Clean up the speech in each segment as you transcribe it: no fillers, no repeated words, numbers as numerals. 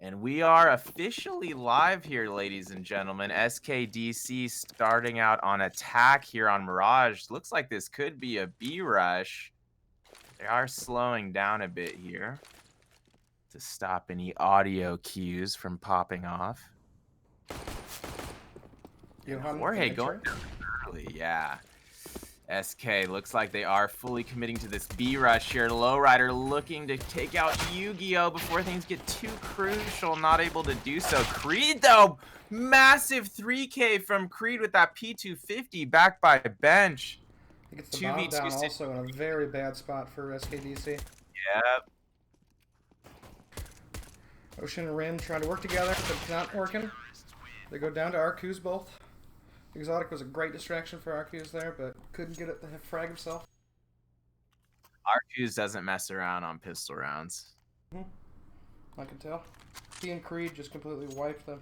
And we are officially live here, ladies and gentlemen. Skdc starting out on attack here on Mirage. Looks like this could be a B rush. They are slowing down a bit here to stop any audio cues from popping off. Jorge going down early, yeah. SK looks like they are fully committing to this B rush here. Lowrider looking to take out Yu-Gi-Oh before things get too crucial. Not able to do so. Creed though, massive 3K from Creed with that P250 backed by bench. He gets the bomb down also in a very bad spot for Skdc. Yep. Ocean and Rin trying to work together, but it's not working. They go down to Arcus both. Exotic was a great distraction for Arcus there, but couldn't get it to frag himself. Arcus doesn't mess around on pistol rounds. I can tell. He and Creed just completely wiped them.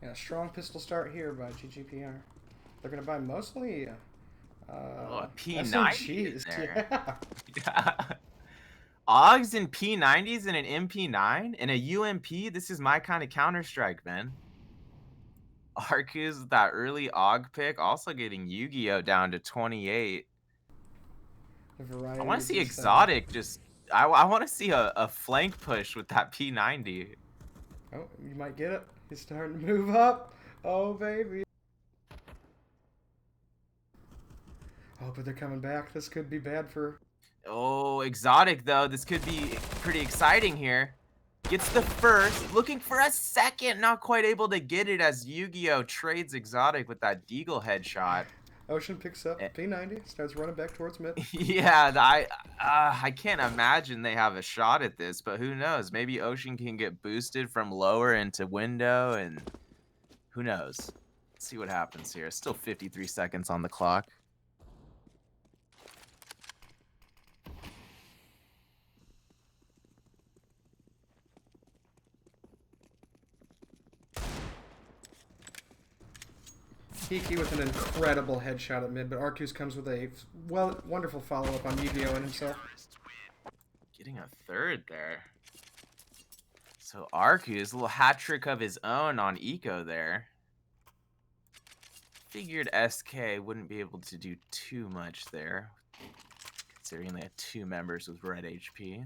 Yeah, strong pistol start here by Ggpr. They're going to buy mostly a P90 there. Yeah. Augs and P90s and an MP9 and a UMP. This is my kind of Counter-Strike, man. Arcus with that early AUG pick, also getting Yu-Gi-Oh down to 28. I want to see Exotic just... I want to see a flank push with that P90. Oh, you might get it. He's starting to move up. Oh, baby. Oh, but they're coming back. This could be bad for... Oh, Exotic, though. This could be pretty exciting here. Gets the first. Looking for a second. Not quite able to get it as Yu-Gi-Oh trades Exotic with that Deagle headshot. Ocean picks up P90. Starts running back towards mid. Yeah, I can't imagine they have a shot at this, but who knows? Maybe Ocean can get boosted from lower into window, and who knows? Let's see what happens here. Still 53 seconds on the clock. Kiki with an incredible headshot at mid, but Arcus comes with a wonderful follow-up on Yu-Gi-Oh and himself. Getting a third there. So Arcus, a little hat trick of his own on Eco there. Figured SK wouldn't be able to do too much there, considering they had two members with red HP.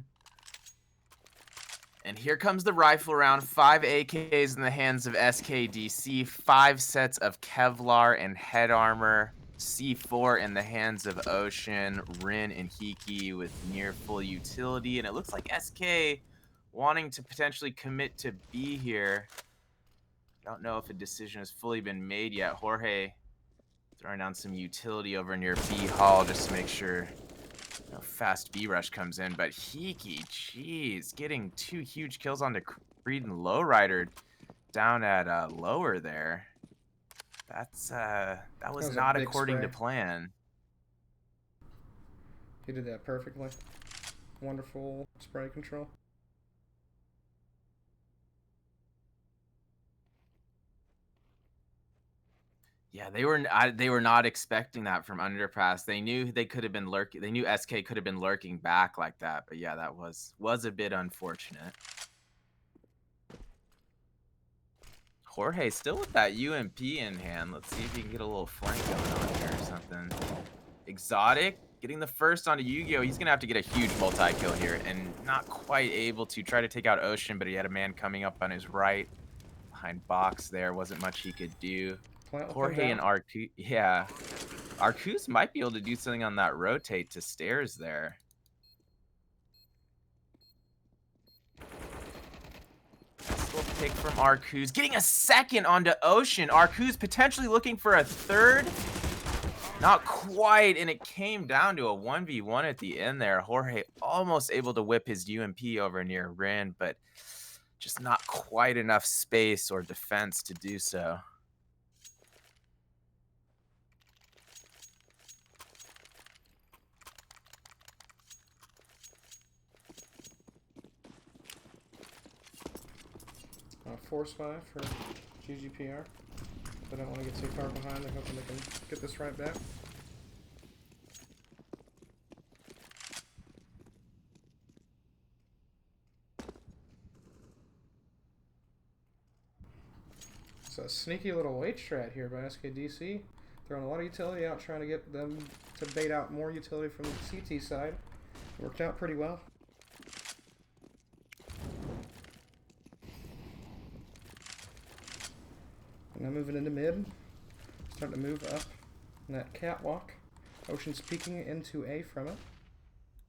And here comes the rifle round. 5 AKs in the hands of Skdc. 5 sets of Kevlar and head armor. C4 in the hands of Ocean. Rin and Hiki with near full utility. And it looks like SK wanting to potentially commit to B here. Don't know if a decision has fully been made yet. Jorge throwing down some utility over near B hall just to make sure no fast B rush comes in, but Hiki, jeez, getting 2 huge kills onto Creed and Lowrider down at lower there. That's that was not according to plan. He did that perfectly. Wonderful spray control. Yeah, they were not expecting that from Underpass. They knew they could have been lurking. They knew SK could have been lurking back like that. But yeah, that was a bit unfortunate. Jorge still with that UMP in hand. Let's see if he can get a little flank going on here or something. Exotic getting the first onto Yu-Gi-Oh. He's gonna have to get a huge multi-kill here, and not quite able to try to take out Ocean, but he had a man coming up on his right behind box there. Wasn't much he could do. Jorge and Arcus, yeah. Arcus might be able to do something on that rotate to stairs there. Nice little pick from Arcus. Getting a second onto Ocean. Arcus potentially looking for a third. Not quite, and it came down to a 1v1 at the end there. Jorge almost able to whip his UMP over near Rin, but just not quite enough space or defense to do so. Force 5 for Ggpr. They don't want to get too far behind. They're hoping they can get this right back. a sneaky little weight strat here by Skdc. Throwing a lot of utility out, trying to get them to bait out more utility from the CT side. Worked out pretty well. Now moving into mid. Starting to move up in that catwalk. Ocean's peeking into A from it.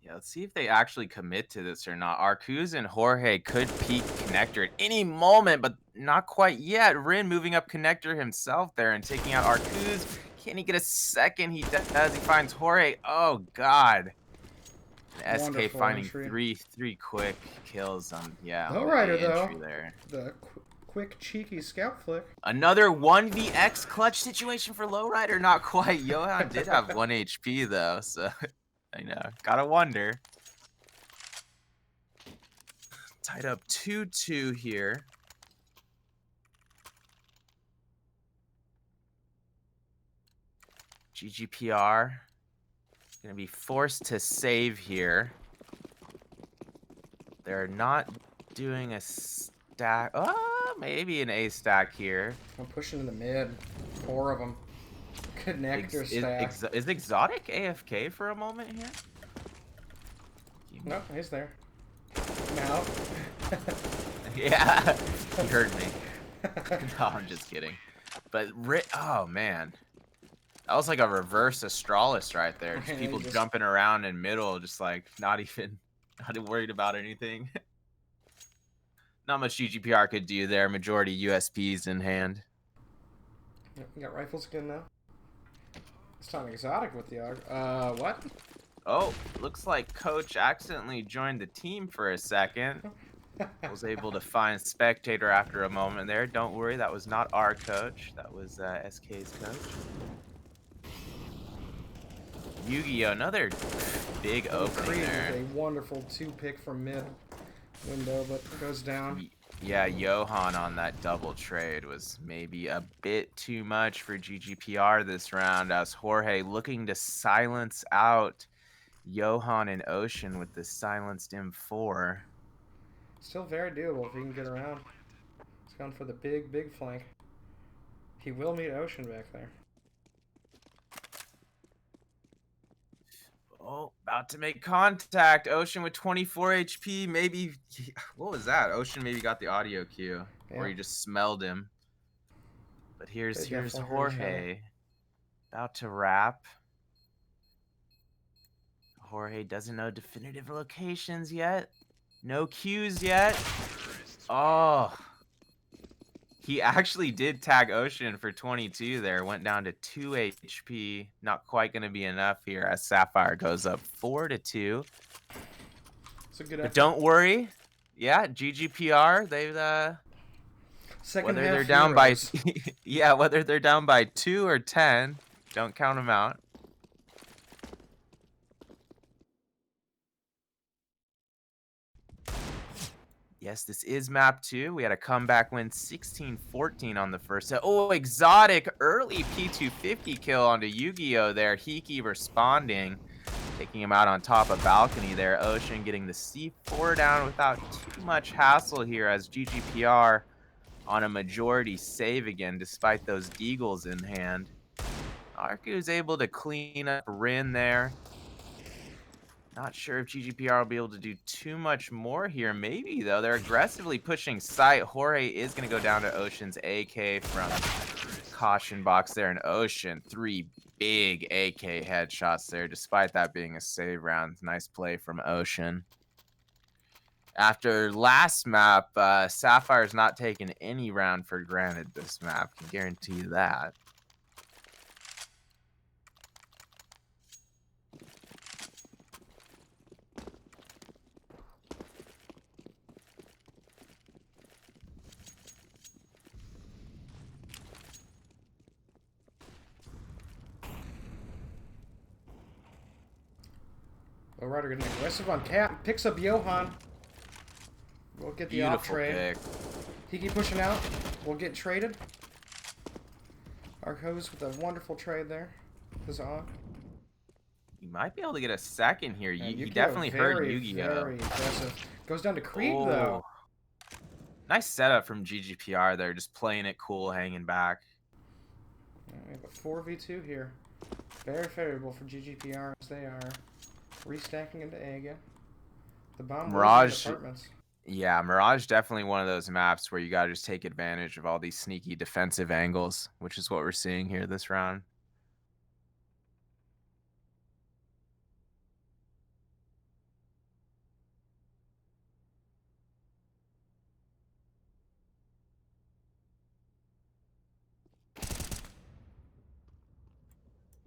Yeah, let's see if they actually commit to this or not. Arcuz and Jorge could peek connector at any moment, but not quite yet. Rin moving up connector himself there and taking out Arcuz. Can he get a second? He does. He finds Jorge. Oh, God. And SK Wonderful finding entry. three quick kills on, yeah, on Lowrider, the though. entry there. The quick, cheeky scout flick. Another 1vx clutch situation for Lowrider. Not quite. Johan did have 1 HP, though, so I know. Gotta wonder. Tied up 2-2 here. Ggpr gonna be forced to save here. They're not doing a stack. Oh, maybe an A stack here. I'm pushing in the mid. 4 of them. Connector stack. Is Exotic AFK for a moment here? No, he's there. Now. Yeah, he heard me. No, I'm just kidding. But oh man, that was like a reverse Astralis right there. Just people jumping around in middle, just like not worried about anything. Not much Ggpr could do there. Majority USPs in hand. Yep, we got rifles again now. This time Exotic with the what? Oh, looks like Coach accidentally joined the team for a second. Was able to find Spectator after a moment there. Don't worry, that was not our coach. That was SK's coach. Yu-Gi-Oh! Another big opening there. A wonderful 2-pick from mid window, but goes down. Yeah, Johan on that double trade was maybe a bit too much for Ggpr this round, as Jorge looking to silence out Johan and Ocean with the silenced M4. Still very doable if he can get around. He's gone for the big flank. He will meet Ocean back there. Oh, about to make contact. Ocean with 24 HP. Maybe, what was that? Ocean maybe got the audio cue, or he just smelled him. But here's Jorge. About to wrap. Jorge doesn't know definitive locations yet. No cues yet. Oh. He actually did tag Ocean for 22 there. Went down to 2 HP. Not quite going to be enough here as Sapphire goes up 4-2. It's a good effort. But don't worry. Yeah, Ggpr, they've second whether half they're down heroes. by yeah, whether they're down by 2 or 10, don't count them out. Yes, this is map 2. We had a comeback win 16-14 on the first set. Oh, Exotic early P250 kill onto Yu-Gi-Oh! There. Hiki responding, taking him out on top of balcony there. Ocean getting the C4 down without too much hassle here as Ggpr on a majority save again despite those deagles in hand. Arku's able to clean up Rin there. Not sure if Ggpr will be able to do too much more here. Maybe, though. They're aggressively pushing site. Jorge is going to go down to Ocean's AK from caution box there in Ocean. 3 big AK headshots there, despite that being a save round. Nice play from Ocean. After last map, Sapphire's not taking any round for granted this map. Can guarantee you that. Lowrider getting aggressive on Cat. Picks up Johan. We'll get the off trade. Hiki pushing out. We'll get traded. Arcos with a wonderful trade there. Huzzah. You might be able to get a second here. You definitely heard Yu-Gi-Oh! Very impressive. Goes down to Creed, though. Nice setup from Ggpr there, just playing it cool, hanging back. We have a 4v2 here. Very favorable for Ggpr as they are restacking into Esea. The bomb Mirage, apartments. yeah, Mirage definitely one of those maps where you gotta just take advantage of all these sneaky defensive angles, which is what we're seeing here this round.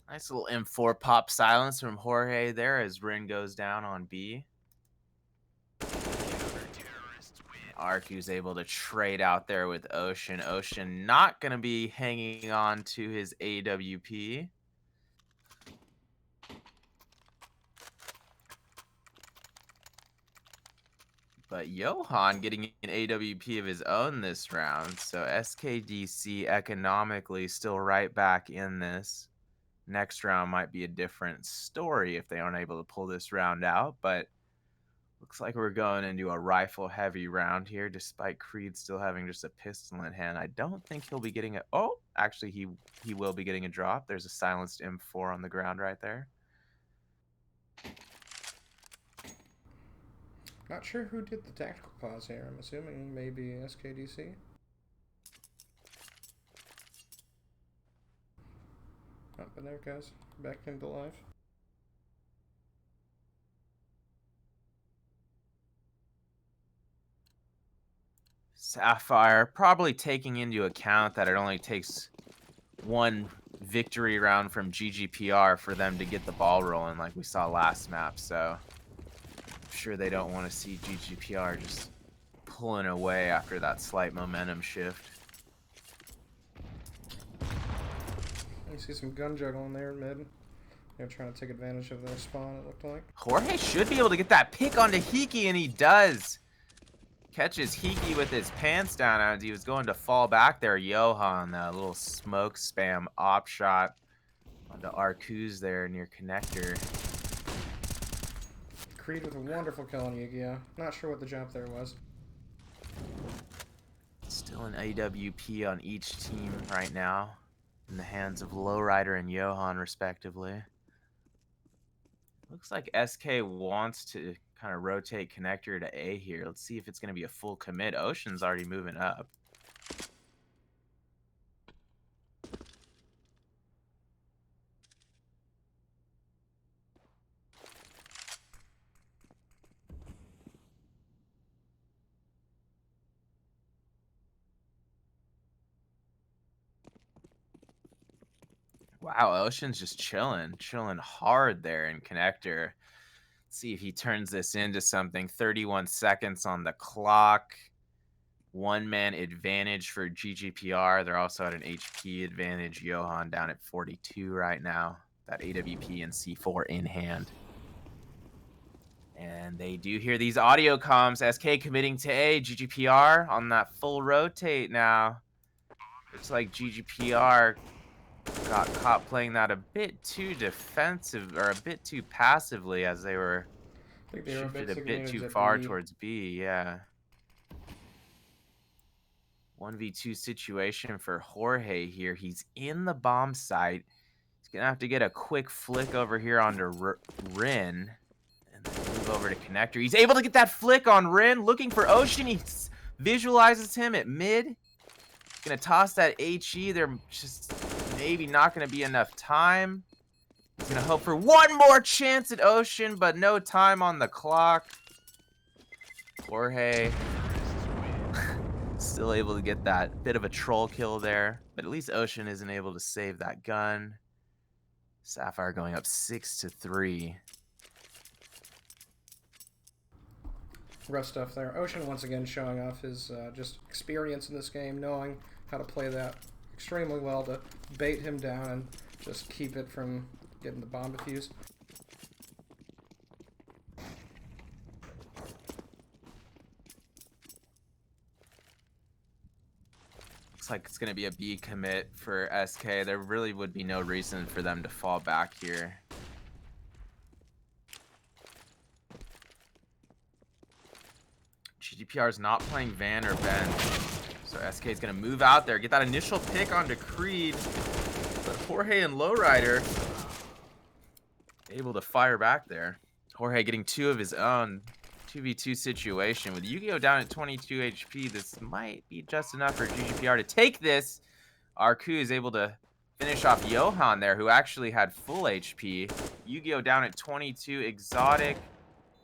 Nice little M4 pop silence from Jorge there as Rin goes down on B. Arcu's able to trade out there with Ocean. Ocean not going to be hanging on to his AWP. But Johan getting an AWP of his own this round. So Skdc economically still right back in this. Next round might be a different story if they aren't able to pull this round out. But looks like we're going into a rifle-heavy round here, despite Creed still having just a pistol in hand. I don't think he'll be getting a... Oh, actually, he will be getting a drop. There's a silenced M4 on the ground right there. Not sure who did the tactical pause here. I'm assuming maybe Skdc. Oh, but there it goes. Back into life. Sapphire probably taking into account that it only takes one victory round from Ggpr for them to get the ball rolling like we saw last map. So I'm sure they don't want to see Ggpr just pulling away after that slight momentum shift. You see some gun juggling there in mid. They're trying to take advantage of their spawn, it looked like. Jorge should be able to get that pick onto Hiki, and he does. Catches Hiki with his pants down as he was going to fall back there. Johan, a little smoke spam op shot onto Arcuz there near connector. Creed with a wonderful kill on Yu-Gi-Oh! Not sure what the jump there was. Still an AWP on each team right now, in the hands of Lowrider and Johan, respectively. Looks like SK wants to kind of rotate connector to A here. Let's see if it's going to be a full commit. Ocean's already moving up. Wow, Ocean's just chilling hard there in connector. Let's see if he turns this into something. 31 seconds on the clock. One-man advantage for Ggpr. They're also at an HP advantage. Johan down at 42 right now. That AWP and C4 in hand. And they do hear these audio comms. SK committing to A. Ggpr on that full rotate now. Looks like Ggpr got caught playing that a bit too defensive, or a bit too passively, as they were shifted a bit too far towards B. Yeah. 1v2 situation for Jorge here. He's in the bomb site. He's gonna have to get a quick flick over here onto Rin, and then move over to connector. He's able to get that flick on Rin, looking for Ocean. He visualizes him at mid. Gonna toss that HE. They're just maybe not gonna be enough time. He's gonna hope for one more chance at Ocean, but no time on the clock. Jorge still able to get that bit of a troll kill there, but at least Ocean isn't able to save that gun. Sapphire going up 6-3. Rough stuff there. Ocean once again showing off his just experience in this game, knowing how to play that extremely well to bait him down and just keep it from getting the bomb defused. Looks like it's going to be a B commit for SK. There really would be no reason for them to fall back here. GDPR is not playing Van or Ben. So SK is going to move out there, get that initial pick onto Creed. But Jorge and Lowrider able to fire back there. Jorge getting 2 of his own. 2v2 situation with Yu-Gi-Oh down at 22 HP. This might be just enough for GGPR to take this. Arku is able to finish off Johan there, who actually had full HP. Yu-Gi-Oh down at 22. Exotic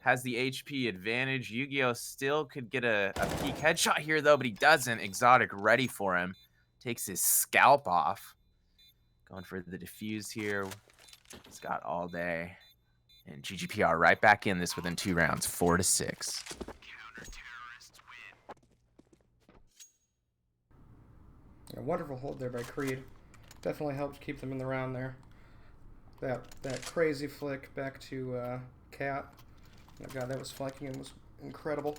has the HP advantage. Yu-Gi-Oh still could get a peek headshot here, though, but he doesn't. Exotic ready for him. Takes his scalp off. Going for the defuse here. He's got all day. And GGPR right back in this within 2 rounds, 4-6. A wonderful hold there by Creed. Definitely helped keep them in the round there. That crazy flick back to Cat. Oh god, that was flanking and was incredible.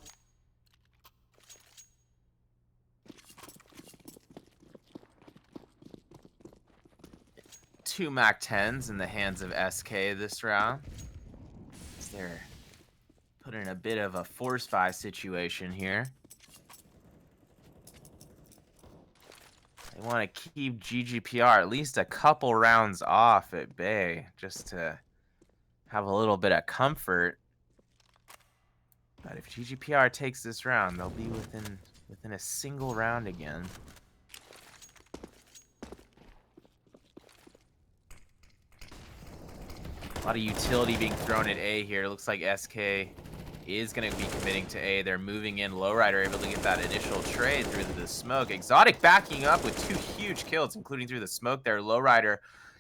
Two MAC-10s in the hands of SK this round. They're put in a bit of a force buy situation here. They want to keep GGPR at least a couple rounds off at bay, just to have a little bit of comfort. But if GGPR takes this round, they'll be within a single round again. A lot of utility being thrown at A here. Looks like SK is going to be committing to A. They're moving in. Lowrider able to get that initial trade through the smoke. Exotic backing up with 2 huge kills, including through the smoke there. Lowrider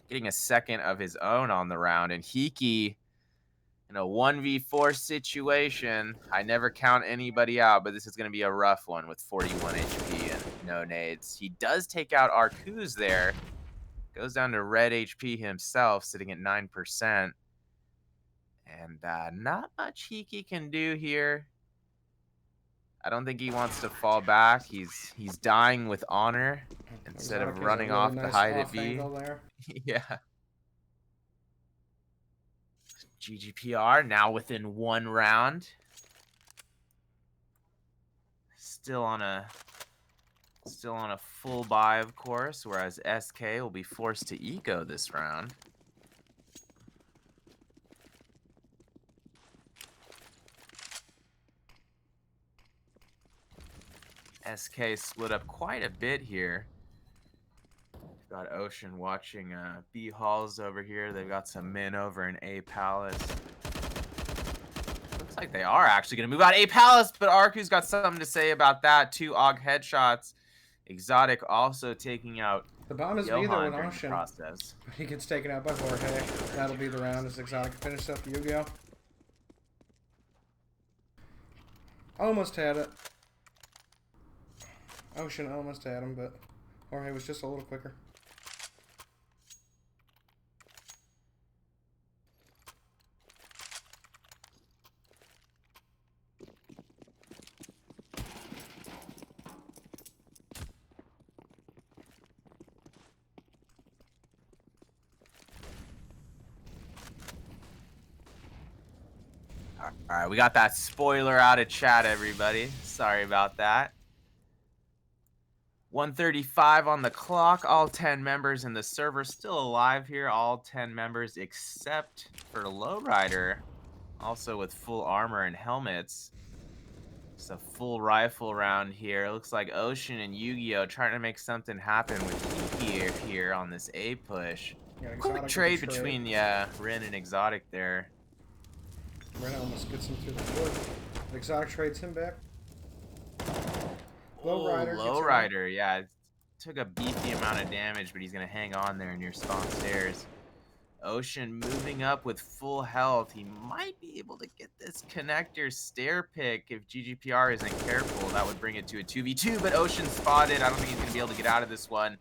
getting a second of his own on the round. And Hiki in a 1v4 situation. I never count anybody out, but this is going to be a rough one with 41 HP and no nades. He does take out Arcuz there. Goes down to red HP himself, sitting at 9%. And not much Hiki can do here. I don't think he wants to fall back. He's dying with honor instead of running really off nice to hide at off B. angle there. Yeah. GGPR now within 1 round. Still on a full buy, of course, whereas SK will be forced to eco this round. SK split up quite a bit here. Got Ocean watching B Halls over here. They've got some men over in A Palace. Looks like they are actually going to move out A Palace, but Arku's got something to say about that. 2 AUG headshots. Exotic also taking out The bomb is Johan either with during the Ocean, process. but he gets taken out by Jorge. That'll be the round as Exotic finishes up Yu-Gi-Oh. Almost had it. Ocean almost had him, but Jorge was just a little quicker. All right, we got that spoiler out of chat, everybody. Sorry about that. 1:35 on the clock. All 10 members in the server still alive here. All 10 members except for Lowrider, also with full armor and helmets. It's a full rifle round here. Looks like Ocean and Yu-Gi-Oh trying to make something happen with Kiki here on this A push. Yeah, Quick trade between Rin and Exotic there. Ren almost gets him through the wood. Exotic trades him back. Lowrider, yeah. Took a beefy amount of damage, but he's going to hang on there near spawn stairs. Ocean moving up with full health. He might be able to get this connector stair pick if GGPR isn't careful. That would bring it to a 2v2, but Ocean spotted. I don't think he's going to be able to get out of this one.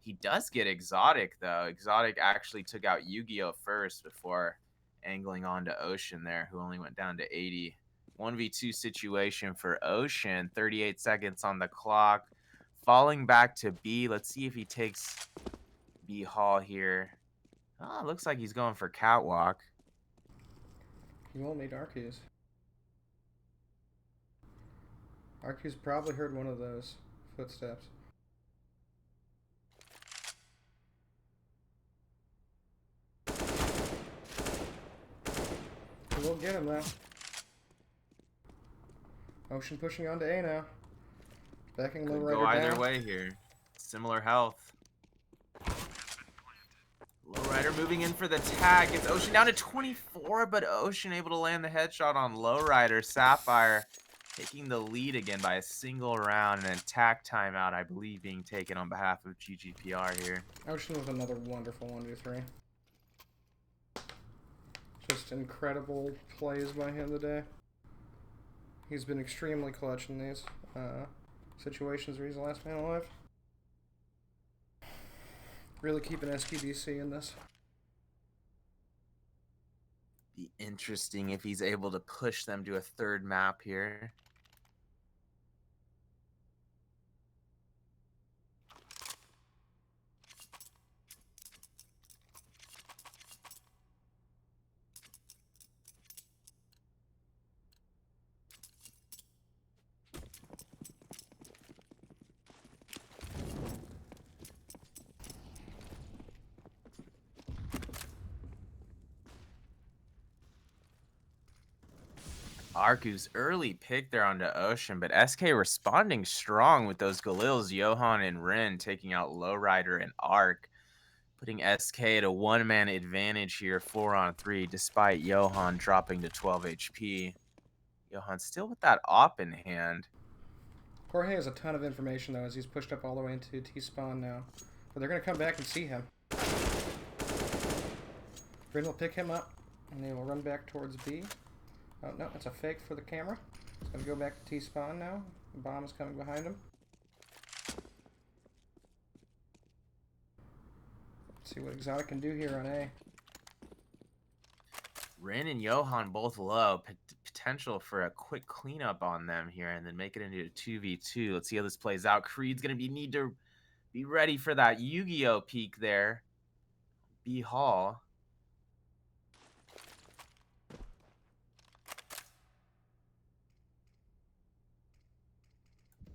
He does get Exotic, though. Exotic actually took out Yu-Gi-Oh first before angling onto Ocean there, who only went down to 80. 1v2 situation for Ocean. 38 seconds on the clock. Falling back to B. Let's see if he takes B Hall here. Oh, looks like he's going for Catwalk. He won't need Arceus. RQ's probably heard one of those footsteps. We'll get him now. Ocean pushing onto A now. Backing low rider Go either down. way here. Similar health. Lowrider moving in for the tag. Gets Ocean down to 24, but Ocean able to land the headshot on Lowrider. Sapphire taking the lead again by a single round, and an attack timeout, I believe, being taken on behalf of Ggpr here. Ocean with another wonderful 1v3. Just incredible plays by him today. He's been extremely clutch in these situations where he's the last man alive. Really keeping Skdc in this. Be interesting if he's able to push them to a third map here. Arku's early pick there onto Ocean, but SK responding strong with those Galils, Johan and Rin taking out Lowrider and Ark, putting SK at a one-man advantage here, 4-on-3, despite Johan dropping to 12 HP. Johan still with that op in hand. Jorge has a ton of information, though, as he's pushed up all the way into T-spawn now. But they're going to come back and see him. Rin will pick him up, and they will run back towards B. Oh, no, it's a fake for the camera. It's going to go back to T-spawn now. The bomb is coming behind him. Let's see what Exotic can do here on A. Rin and Johan both low. Potential for a quick cleanup on them here and then make it into a 2v2. Let's see how this plays out. Creed's going to need to be ready for that Yu-Gi-Oh peek there. B Hall.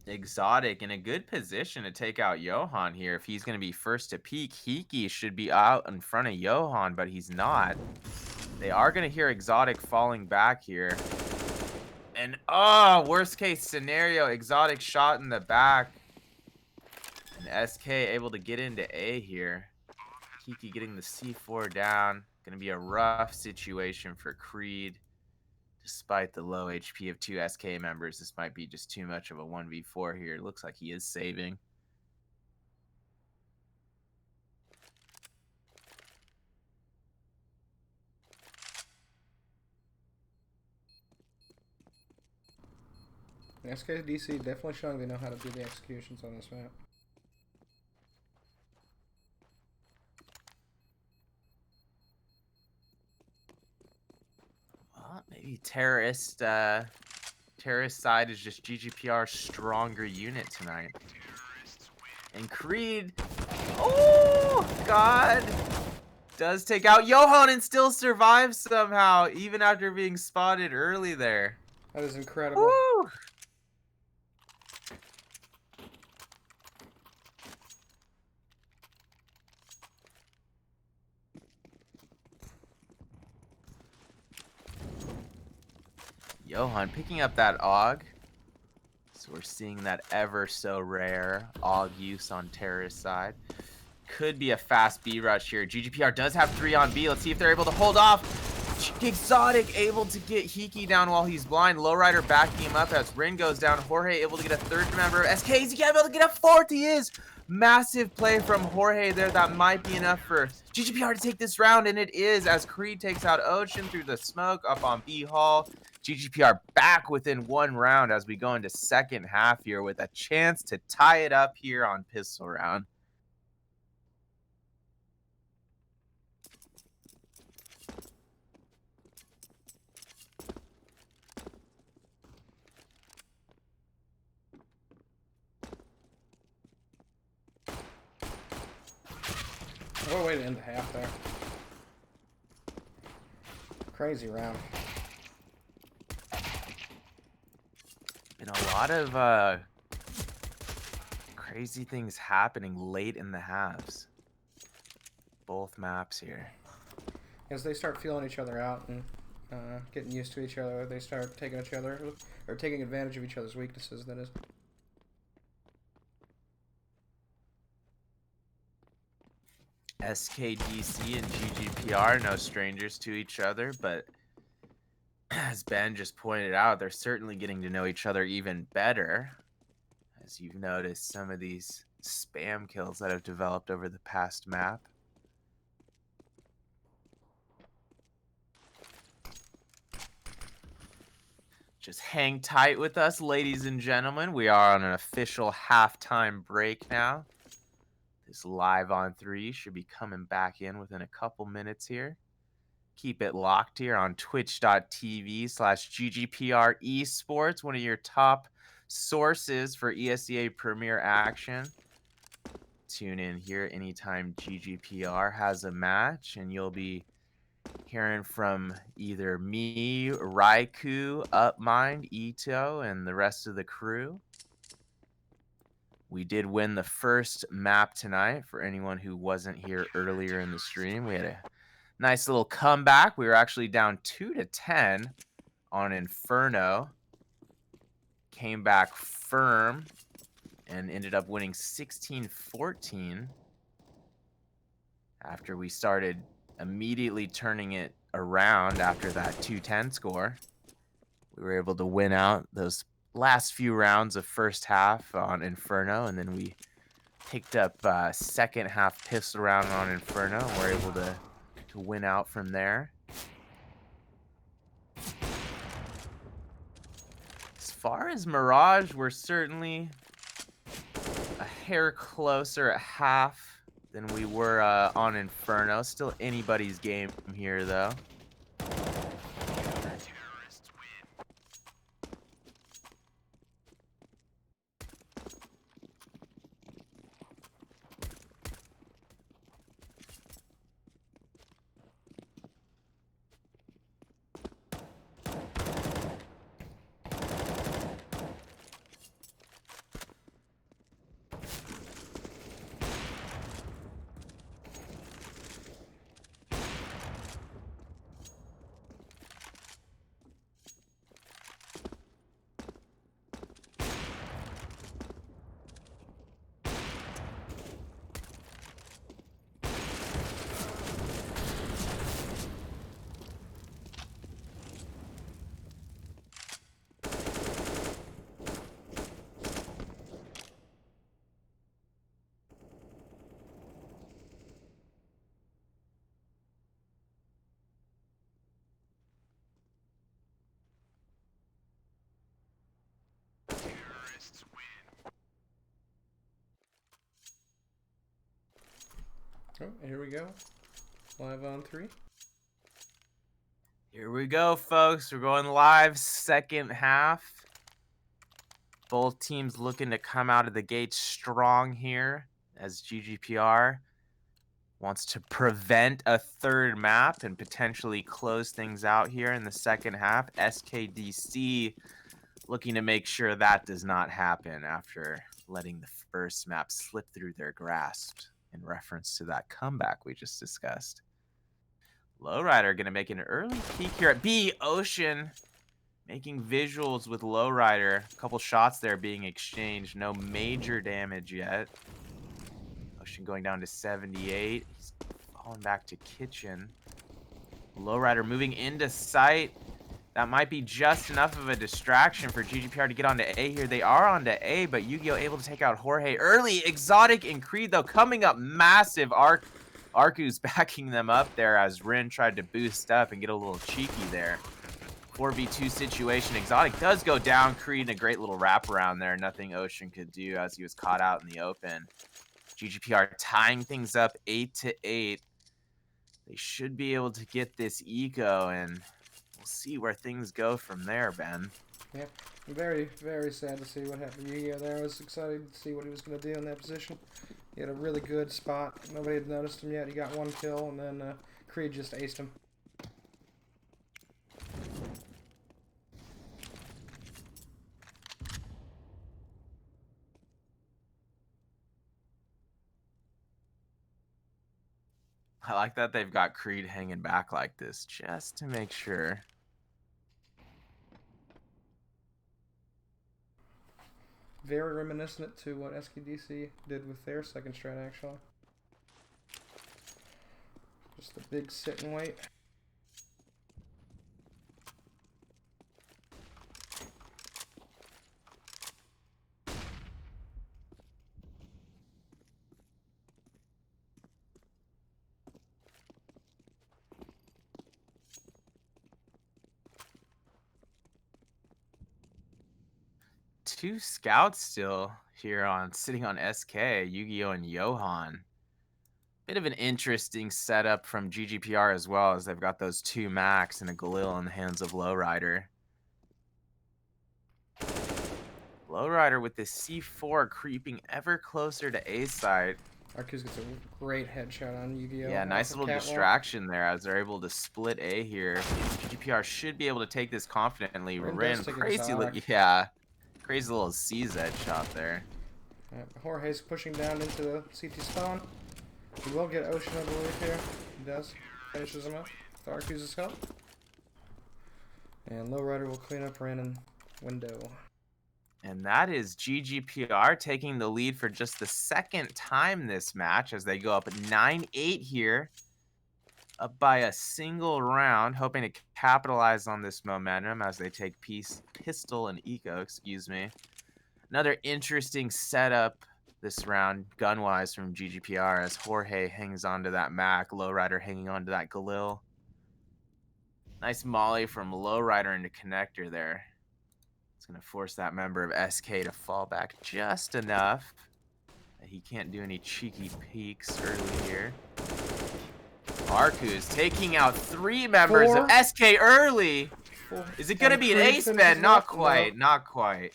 Exotic in a good position to take out Johan here. If he's going to be first to peek, Hiki should be out in front of Johan, but he's not. They are going to hear Exotic falling back here. And, oh, worst case scenario, Exotic shot in the back. And SK able to get into A here. Hiki getting the C4 down. Going to be a rough situation for Creed. Despite the low HP of two SK members, this might be just too much of a 1v4 here. It looks like he is saving. Skdc definitely showing they know how to do the executions on this map. Maybe terrorist side is just Ggpr's stronger unit tonight. And Creed, oh god, does take out Johan and still survives somehow, even after being spotted early there. That is incredible. Woo! Johan picking up that AUG. So we're seeing that ever so rare AUG use on terrorist side. Could be a fast B rush here. Ggpr does have 3 on B. Let's see if they're able to hold off. Exotic able to get Hiki down while he's blind. Lowrider backing him up as Rin goes down. Jorge able to get a third member of SK. Is he able to get a fourth? He is. Massive play from Jorge there. That might be enough for Ggpr to take this round, and it is as Creed takes out Ocean through the smoke up on B Hall. Ggpr back within 1 round as we go into second half here with a chance to tie it up here on pistol round. What a way to end the half there. Crazy round. Been a lot of crazy things happening late in the halves. Both maps here. As they start feeling each other out and getting used to each other, they start taking taking advantage of each other's weaknesses, that is. Skdc and Ggpr, no strangers to each other, but as Ben just pointed out, they're certainly getting to know each other even better. As you've noticed some of these spam kills that have developed over the past map. Just hang tight with us, ladies and gentlemen. We are on an official halftime break now. This live on 3 should be coming back in within a couple minutes here. Keep it locked here on twitch.tv/GGPR Esports, one of your top sources for ESEA Premier action. Tune in here anytime GGPR has a match, and you'll be hearing from either me, Raikou, Upmind, Ito, and the rest of the crew. We did win the first map tonight for anyone who wasn't here earlier in the stream. We had a nice little comeback. We were actually down 2-10 on Inferno. Came back firm and ended up winning 16-14 after we started immediately turning it around after that 2-10 score. We were able to win out those last few rounds of first half on Inferno, and then we picked up second half pistol round on Inferno, and we're able to win out from there. As far as Mirage, we're certainly a hair closer at half than we were on Inferno. Still anybody's game here, though. Oh, here we go. Live on 3. Here we go, folks. We're going live second half. Both teams looking to come out of the gate strong here as GGPR wants to prevent a third map and potentially close things out here in the second half. Skdc looking to make sure that does not happen after letting the first map slip through their grasp in reference to that comeback we just discussed. Lowrider going to make an early peek here at B. Ocean making visuals with Lowrider. A couple shots there being exchanged. No major damage yet. Ocean going down to 78. He's falling back to Kitchen. Lowrider moving into sight. That might be just enough of a distraction for GGPR to get onto A here. They are onto A, but Yu-Gi-Oh! Able to take out Jorge early. Exotic and Creed, though, coming up massive. Arku's backing them up there as Rin tried to boost up and get a little cheeky there. 4v2 situation. Exotic does go down. Creed in a great little wraparound there. Nothing Ocean could do as he was caught out in the open. GGPR tying things up 8-8. They should be able to get this eco, and we'll see where things go from there, Ben. Yeah, I'm very, very sad to see what happened to Yu-Gi-Oh! There. I was excited to see what he was going to do in that position. He had a really good spot. Nobody had noticed him yet. He got one kill, and then Creed just aced him. I like that they've got Creed hanging back like this just to make sure. Very reminiscent to what Skdc did with their second strat, actually. Just the big sit and wait. Two scouts still here on sitting on SK, Yu-Gi-Oh and Johan. Bit of an interesting setup from Ggpr as well, as they've got those two Max and a Galil in the hands of Lowrider. Lowrider with the C4 creeping ever closer to A side. Arcus gets a great headshot on Yu-Gi-Oh! Yeah, nice little Catwalk. distraction there as they're able to split A here. Ggpr should be able to take this confidently. Rin, crazy, yeah, crazy little CZ shot there. Jorge's pushing down into the CT spawn. He will get Ocean, I believe, here. He does. Finishes him up with Arcus' help. And Lowrider will clean up Rin and window. And that is Ggpr taking the lead for just the second time this match as they go up 9-8 here. Up by a single round, hoping to capitalize on this momentum as they take Pistol and Eco, excuse me. Another interesting setup this round, gun-wise, from Ggpr as Jorge hangs onto that Mac, Lowrider hanging onto that Galil. Nice molly from Lowrider into connector there. It's going to force that member of SK to fall back just enough that he can't do any cheeky peeks early here. Arcus taking out 3 members of SK early. Is it going to be an ace bed? Not quite, not quite.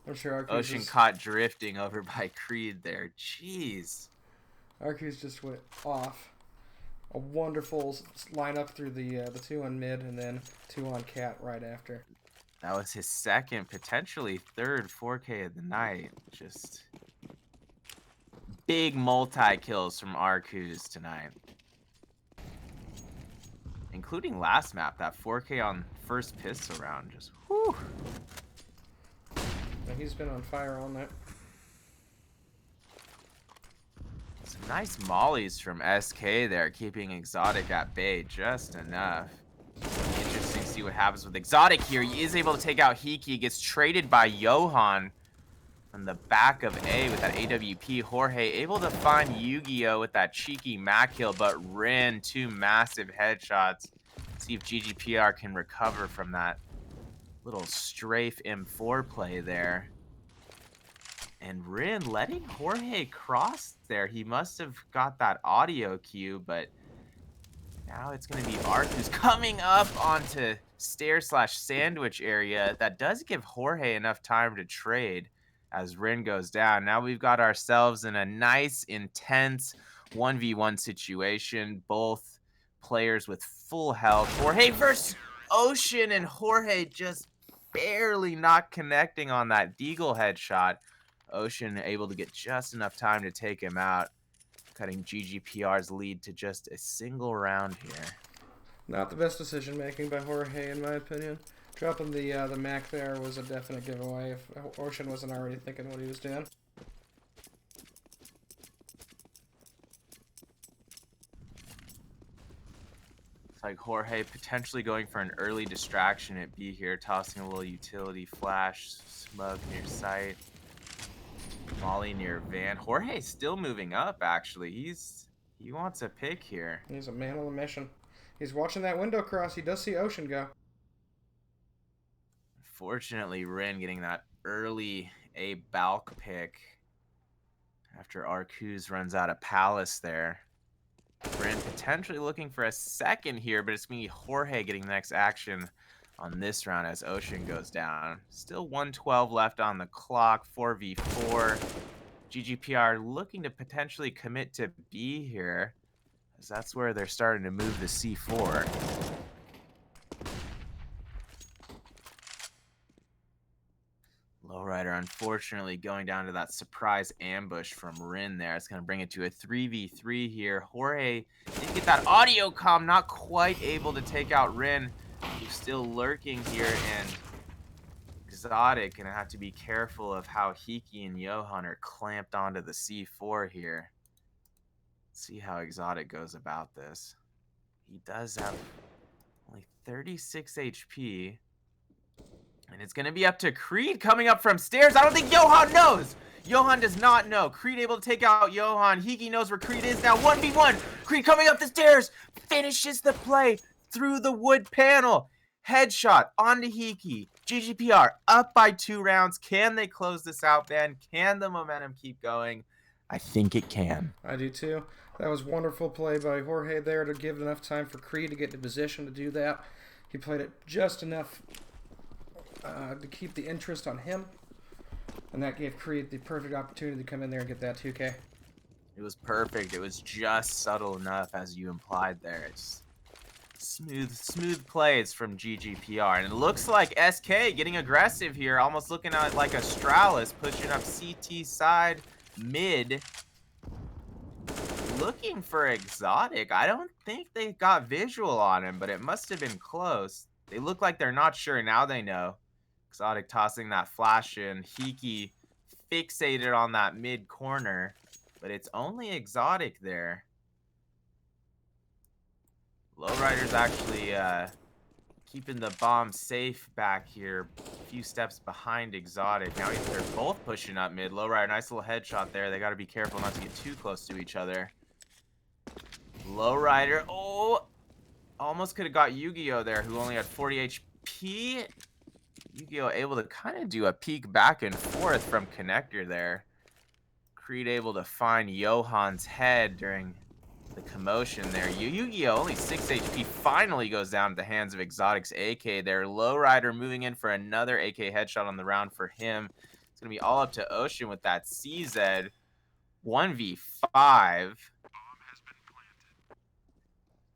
I'm sure Arcus Ocean caught drifting over by Creed there. Jeez. Arcus just went off. A wonderful lineup through the 2 on mid and then 2 on Cat right after. That was his second, potentially third 4K of the night. Just big multi-kills from Arcus tonight. Including last map, that 4K on first pistol round. Just whew. Yeah, he's been on fire all night. Some nice mollies from SK there, keeping Exotic at bay just enough. Interesting to see what happens with Exotic here. He is able to take out Hiki, gets traded by Johan from the back of A with that AWP. Jorge able to find Yu-Gi-Oh with that cheeky Mac kill, but Rin 2 massive headshots. See if Ggpr can recover from that little strafe M4 play there. And Rin letting Jorge cross there. He must have got that audio cue, but now it's going to be Arcus coming up onto stair/sandwich area. That does give Jorge enough time to trade as Rin goes down. Now we've got ourselves in a nice, intense 1v1 situation. Both players with full health. Jorge versus Ocean, and Jorge just barely not connecting on that Deagle headshot. Ocean able to get just enough time to take him out, cutting Ggpr's lead to just a single round here. Not the best decision making by Jorge, in my opinion. Dropping the Mac there was a definite giveaway if Ocean wasn't already thinking what he was doing. It's like Jorge potentially going for an early distraction at B here, tossing a little utility flash, smug near sight. Molly near Van. Jorge still moving up, actually. He wants a pick here. He's a man on the mission. He's watching that window cross. He does see Ocean go. Fortunately, Rin getting that early A Balk pick after Arcus runs out of Palace there. Rin potentially looking for a second here, but it's going to be Jorge getting the next action on this round as Ocean goes down. Still 112 left on the clock, 4v4. Ggpr looking to potentially commit to B here, as that's where they're starting to move the C4. Lowrider, unfortunately, going down to that surprise ambush from Rin there. It's going to bring it to a 3v3 here. Jorge didn't get that audio comm, not quite able to take out Rin, who's still lurking here, and Exotic going to have to be careful of how Hiki and Johan are clamped onto the C4 here. Let's see how Exotic goes about this. He does have only 36 HP. And it's going to be up to Creed coming up from stairs. I don't think Johan knows. Johan does not know. Creed able to take out Johan. Hiki knows where Creed is now. 1v1. Creed coming up the stairs. Finishes the play through the wood panel. Headshot onto Hiki. Ggpr up by 2 rounds. Can they close this out, Ben? Can the momentum keep going? I think it can. I do too. That was wonderful play by Jorge there to give enough time for Creed to get into position to do that. He played it just enough to keep the interest on him, and that gave Creed the perfect opportunity to come in there and get that 2K. It was perfect. It was just subtle enough, as you implied there. It's smooth plays from Ggpr, and it looks like SK getting aggressive here, almost looking at it like Astralis, pushing up CT side mid, looking for Exotic. I don't think they got visual on him, but it must have been close. They look like they're not sure. Now they know. Exotic tossing that flash in. Hiki fixated on that mid corner, but it's only Exotic there. Lowrider's actually keeping the bomb safe back here, a few steps behind Exotic. Now they're both pushing up mid. Lowrider, nice little headshot there. They got to be careful not to get too close to each other. Lowrider, oh, almost could have got Yu-Gi-Oh there, who only had 40 HP. Yu-Gi-Oh able to kind of do a peek back and forth from connector there. Creed able to find Johan's head during the commotion there. Yu-Gi-Oh only 6 HP, finally goes down to the hands of Exotic's AK there. Lowrider moving in for another AK headshot on the round for him. It's going to be all up to Ocean with that CZ. 1v5.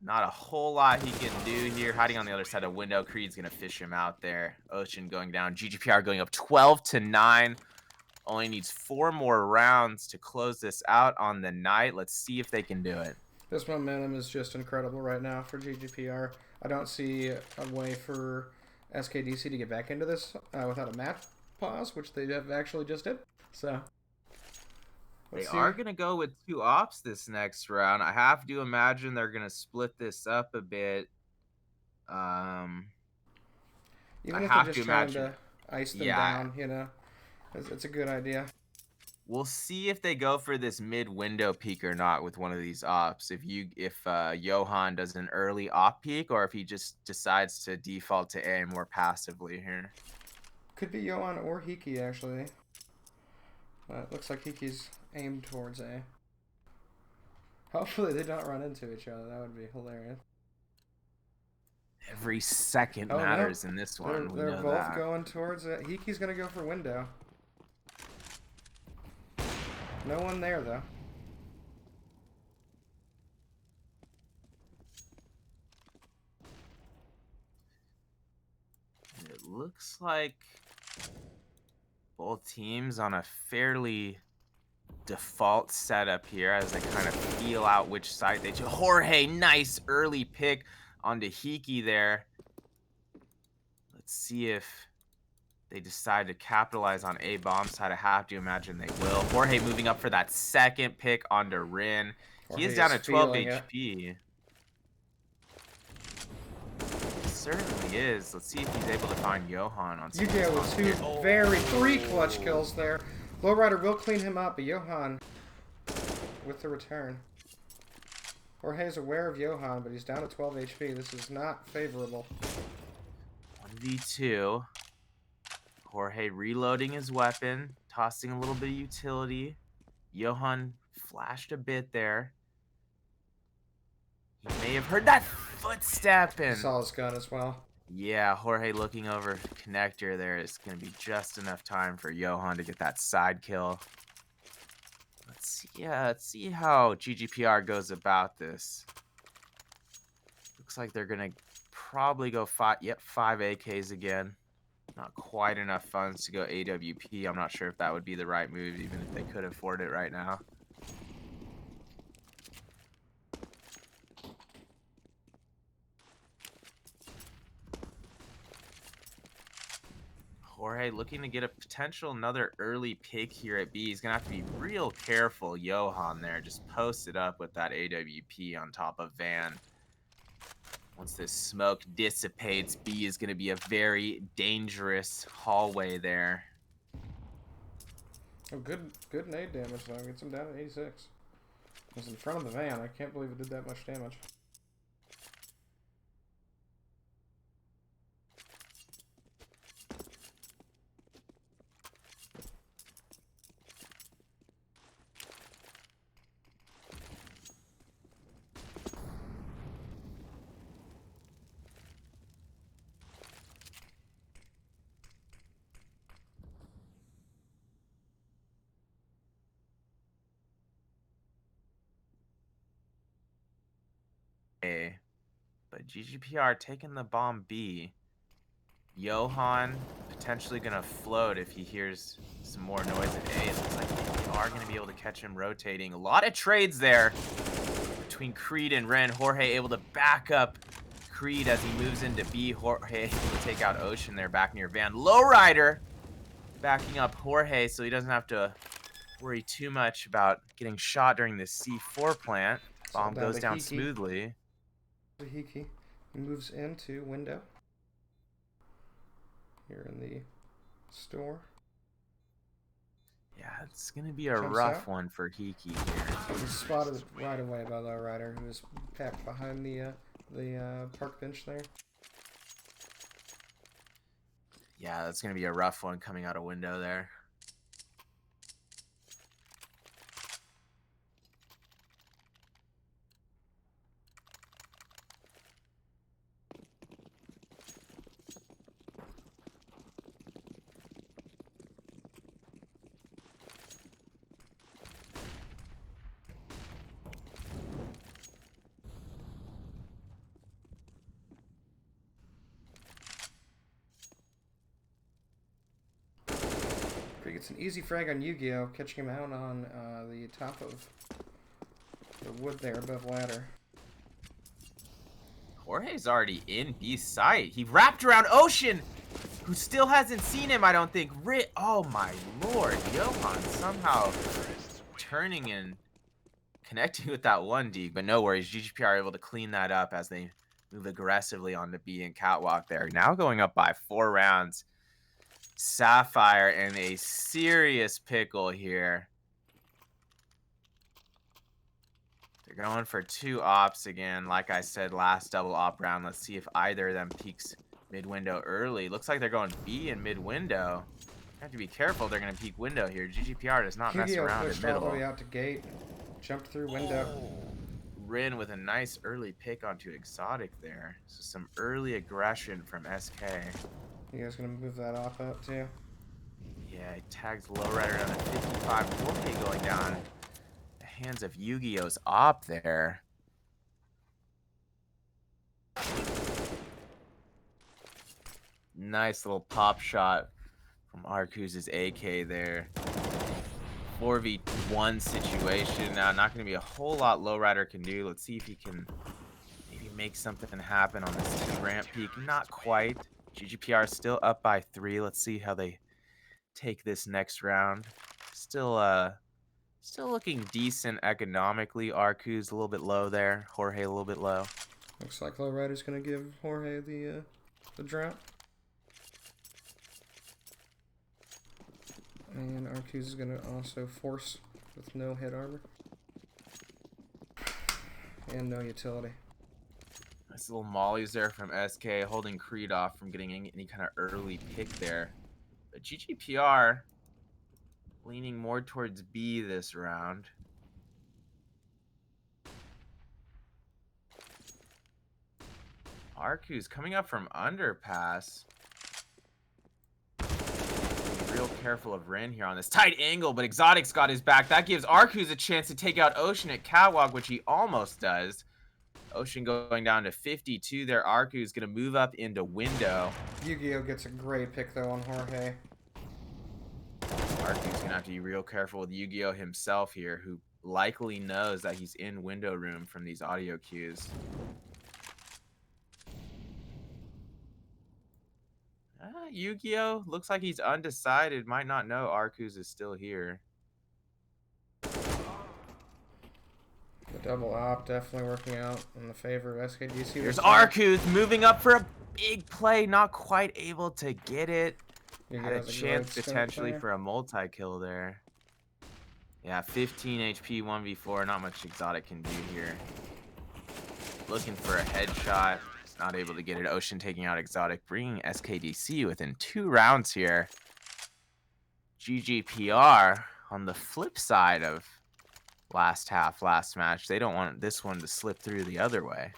Not a whole lot he can do here. Hiding on the other side of window. Creed's going to fish him out there. Ocean going down. Ggpr going up 12-9. Only needs 4 more rounds to close this out on the night. Let's see if they can do it. This momentum is just incredible right now for Ggpr. I don't see a way for Skdc to get back into this without a match pause, which they have actually just did. So they are going to go with 2 ops this next round. I have to imagine they're going to split this up a bit. Even if they're just trying to ice them down, you know, it's a good idea. We'll see if they go for this mid window peek or not with one of these ops. If Johan does an early op peek, or if he just decides to default to A more passively here. Could be Johan or Hiki actually. It looks like Hiki's aimed towards A. Hopefully they don't run into each other. That would be hilarious. Every second matters in this one. They're both going towards it. Hiki's going to go for window. No one there, though. It looks like both teams on a fairly default setup here as they kind of feel out which side they do. Jorge, nice early pick onto Hiki there. Let's see if they decide to capitalize on A bomb side. I have to imagine they will. Jorge moving up for that second pick onto Rin. He is down to 12 HP. Certainly is. Let's see if he's able to find Johan on some. Yu-Gi-Oh with 3 clutch kills there. Lowrider will clean him up, but Johan with the return. Jorge's aware of Johan, but he's down to 12 HP. This is not favorable. 1v2. Jorge reloading his weapon, tossing a little bit of utility. Johan flashed a bit there. He may have heard that footstep and saw his gun as well. Yeah, Jorge looking over connector there. It's going to be just enough time for Johan to get that side kill. Let's see how Ggpr goes about this. Looks like they're going to probably go 5 AKs again. Not quite enough funds to go AWP. I'm not sure if that would be the right move, even if they could afford it right now. Jorge looking to get a potential another early pick here at B. He's going to have to be real careful. Johan there just posted up with that AWP on top of Van. Once this smoke dissipates, B is going to be a very dangerous hallway there. Oh, good nade damage though. Gets him down at 86. It was in front of the van. I can't believe it did that much damage. A, but Ggpr taking the bomb B. Johan potentially gonna float if he hears some more noise at A. It looks like they are gonna be able to catch him rotating. A lot of trades there between Creed and Ren. Jorge able to back up Creed as he moves into B. Jorge able to take out Ocean there back near Van. Lowrider backing up Jorge so he doesn't have to worry too much about getting shot during the C4 plant. Bomb goes down smoothly. He moves into window here in the store. Yeah, it's gonna be a rough one for Hiki here. He's spotted right away by Lowrider, who is packed behind the park bench there. Yeah, that's gonna be a rough one coming out of window there. Gets an easy frag on Yu-Gi-Oh, catching him out on the top of the wood there above ladder. Jorge's already in B site. He wrapped around Ocean, who still hasn't seen him, I don't think. Oh my lord, Johan somehow turning and connecting with that 1D, but no worries. Ggpr are able to clean that up as they move aggressively onto B and Catwalk there. Now going up by 4 rounds. Sapphire in a serious pickle here. They're going for 2 ops again. Like I said, last double op round. Let's see if either of them peeks mid-window early. Looks like they're going B and mid-window. Have to be careful. They're going to peek window here. Ggpr does not mess around in middle. All the way out to gate. Jumped through window. Rin with a nice early pick onto Exotic there. So some early aggression from SK. You guys gonna move that op up too? Yeah, he tags Lowrider down to 55. Jorge going down the hands of Yu-Gi-Oh's op there. Nice little pop shot from Arcuz's AK there. 4v1 situation now. Not going to be a whole lot Lowrider can do. Let's see if he can maybe make something happen on this 2 ramp peak. Not quite. Ggpr still up by 3. Let's see how they take this next round. Still looking decent economically. Arcuz a little bit low there. Jorge a little bit low. Looks like Lowrider's gonna give Jorge the drop. And Arcuz is gonna also force with no head armor. And no utility. Nice little mollies there from SK, holding Creed off from getting any kind of early pick there. But Ggpr leaning more towards B this round. Arcuz coming up from underpass. Real careful of Ren here on this tight angle, but Exotic's got his back. That gives Arcuz a chance to take out Ocean at Catwalk, which he almost does. Ocean going down to 52 there. Arku is going to move up into window. Yu-Gi-Oh gets a great pick, though, on Jorge. Arku's going to have to be real careful with Yu-Gi-Oh himself here, who likely knows that he's in window room from these audio cues. Yu-Gi-Oh looks like he's undecided. Might not know Arku's is still here. The double op definitely working out in the favor of Skdc. Here's Arku's moving up for a big play. Not quite able to get it. Had a chance potentially for a multi-kill there. Yeah, 15 HP, 1v4. Not much Exotic can do here. Looking for a headshot. Not able to get it. Ocean taking out Exotic, bringing Skdc within 2 rounds here. Ggpr on the flip side of last match. They don't want this one to slip through the other way.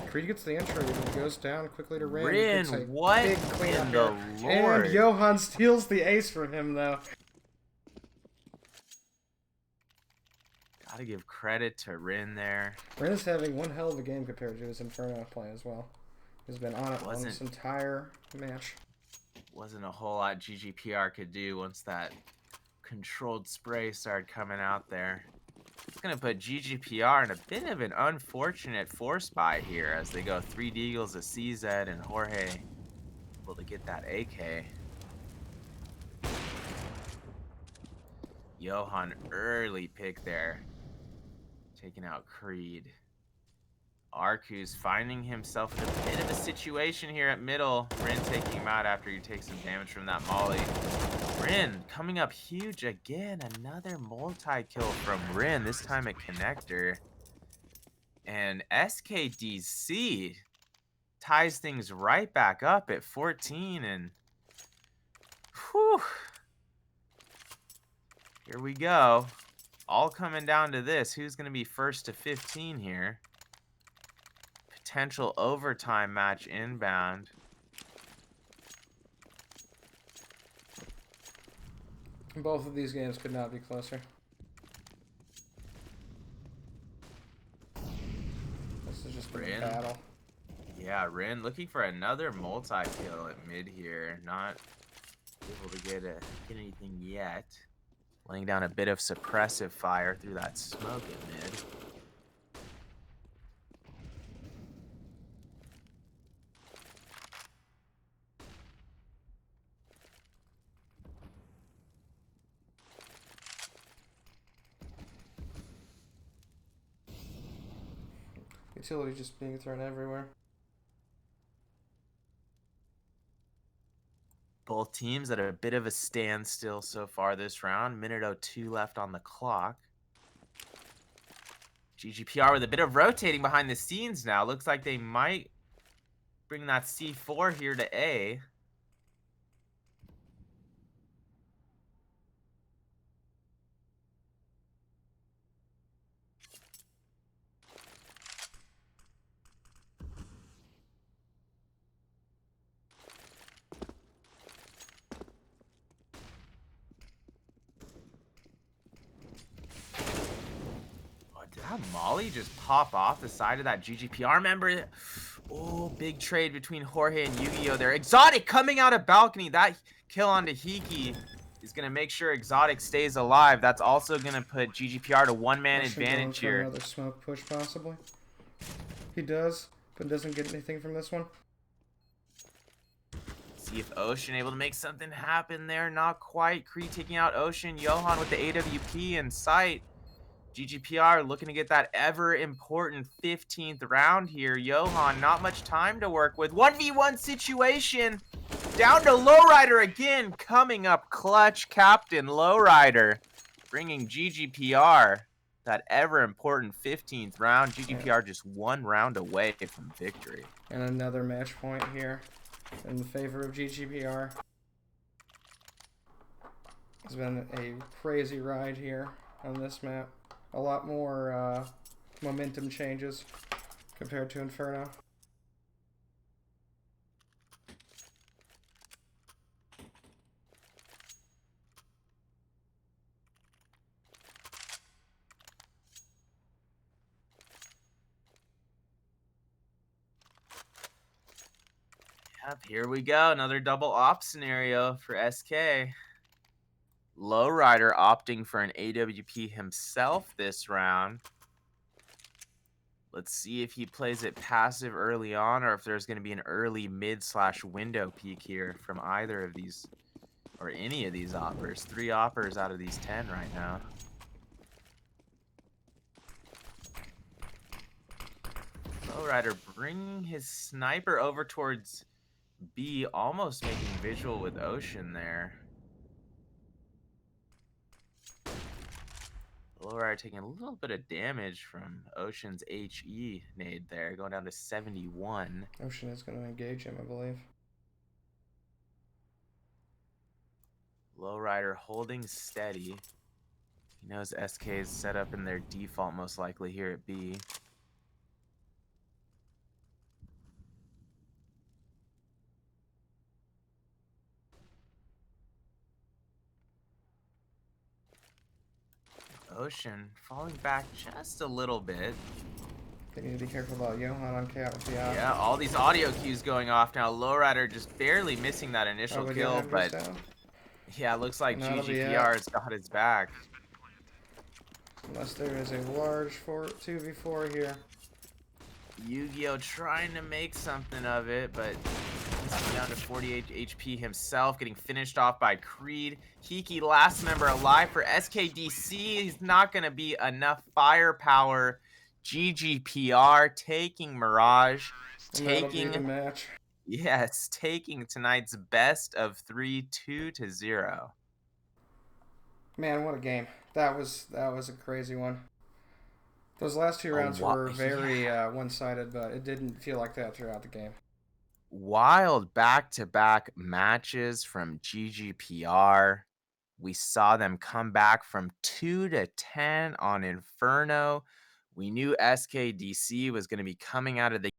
Creed gets the entry and goes down quickly to Rin. Rin, what big cleanup in the here. Lord? And Johan steals the ace from him, though. Gotta give credit to Rin there. Rin is having one hell of a game compared to his Inferno play as well. He's been on it on this entire match. Wasn't a whole lot Ggpr could do once that controlled spray started coming out there. It's going to put Ggpr in a bit of an unfortunate force buy here as they go 3 Deagles, a CZ, and Jorge able to get that AK. Johan early pick there, taking out Creed. Arku's finding himself in a bit of a situation here at middle. Rin taking him out after he takes some damage from that molly. Rin coming up huge again. Another multi-kill from Rin, this time at connector. And Skdc ties things right back up at 14. And whew, here we go. All coming down to this. Who's going to be first to 15 here? Potential overtime match inbound. Both of these games could not be closer. This is just a battle. Yeah, Rin looking for another multi-kill at mid here. Not able to get anything yet. Laying down a bit of suppressive fire through that smoke at mid. Utility just being thrown everywhere. Both teams at a bit of a standstill so far this round. Minute 02 left on the clock. Ggpr with a bit of rotating behind the scenes now. Looks like they might bring that C4 here to A. Did that molly just pop off the side of that Ggpr? Remember? Oh, big trade between Jorge and Yu-Gi-Oh there. Exotic coming out of balcony. That kill onto Hiki is going to make sure Exotic stays alive. That's also going to put Ggpr to one-man advantage here. Another smoke push, possibly. He does, but doesn't get anything from this one. See if Ocean able to make something happen there. Not quite. Creed taking out Ocean. Johan with the AWP in sight. Ggpr looking to get that ever important 15th round here. Johan, not much time to work with. 1v1 situation. Down to Lowrider again, coming up clutch. Captain Lowrider bringing Ggpr that ever important 15th round. Ggpr just 1 round away from victory. And another match point here in the favor of Ggpr. It's been a crazy ride here on this map. A lot more momentum changes compared to Inferno. Yep, here we go. Another double op scenario for SK. Lowrider opting for an AWP himself this round. Let's see if he plays it passive early on or if there's going to be an early mid/window peek here from either of these or any of these oppers. 3 oppers out of these 10 right now. Lowrider bringing his sniper over towards B, almost making visual with Ocean there. Lowrider taking a little bit of damage from Ocean's HE nade there, going down to 71. Ocean is going to engage him, I believe. Lowrider holding steady. He knows SK is set up in their default most likely here at B. Ocean falling back just a little bit. They need to be careful about Johan on cat with the Yeah, all these audio cues going off now. Lowrider just barely missing that initial kill, but yeah, looks like Ggpr's got his back. Unless there is a large 2v4 here. Yu-Gi-Oh trying to make something of it, but he's down to 48 HP himself, getting finished off by Creed. Hiki, last member alive for Skdc. He's not going to be enough firepower. Ggpr taking Mirage, taking the match. Yes, taking tonight's best of 3, 2-0. Man, what a game! That was a crazy one. Those last 2 rounds were very one-sided, but it didn't feel like that throughout the game. Wild back-to-back matches from Ggpr. We saw them come back from 2-10 on Inferno. We knew Skdc was going to be coming out of the